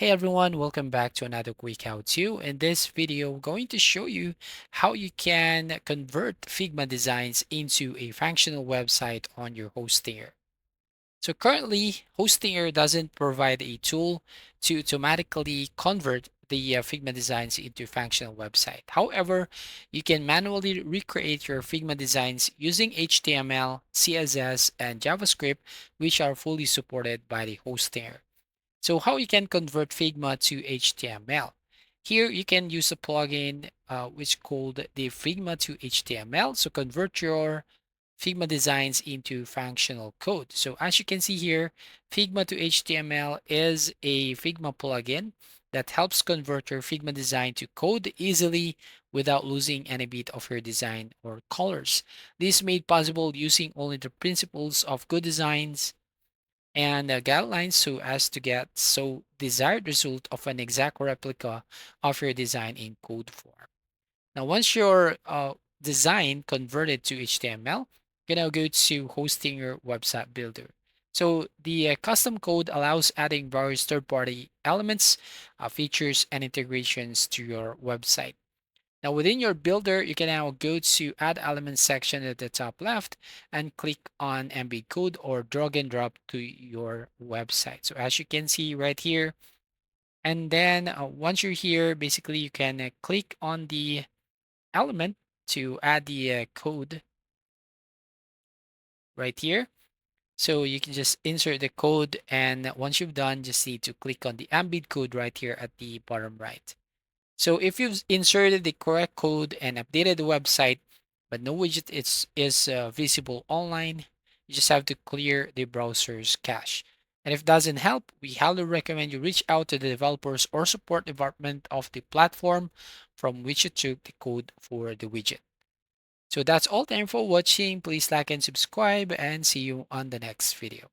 Hey everyone, welcome back to another quick how-to. In this video, I'm going to show you how you can convert Figma designs into a functional website on your Hostinger. So currently, Hostinger doesn't provide a tool to automatically convert the Figma designs into functional website. However, you can manually recreate your Figma designs using HTML, CSS, and JavaScript, which are fully supported by the Hostinger. So how you can convert Figma to HTML. Here you can use a plugin which called the Figma to HTML. So convert your Figma designs into functional code. So as you can see here, Figma to HTML is a Figma plugin that helps convert your Figma design to code easily without losing any bit of your design or colors. This is made possible using only the principles of good designs and guidelines so as to get so desired result of an exact replica of your design in code form. Now, once your design converted to HTML, you can now go to hosting your website builder. So the custom code allows adding various third-party elements, features, and integrations to your website. Now within your builder, you can now go to add elements section at the top left and click on embed code or drag and drop to your website. So as you can see right here, and then once you're here, basically you can click on the element to add the code right here. So you can just insert the code, and once you've done, just need to click on the embed code right here at the bottom right. So if you've inserted the correct code and updated the website, but no widget is visible online, you just have to clear the browser's cache. And if it doesn't help, we highly recommend you reach out to the developers or support department of the platform from which you took the code for the widget. So that's all. Thank you for watching. Please like and subscribe and see you on the next video.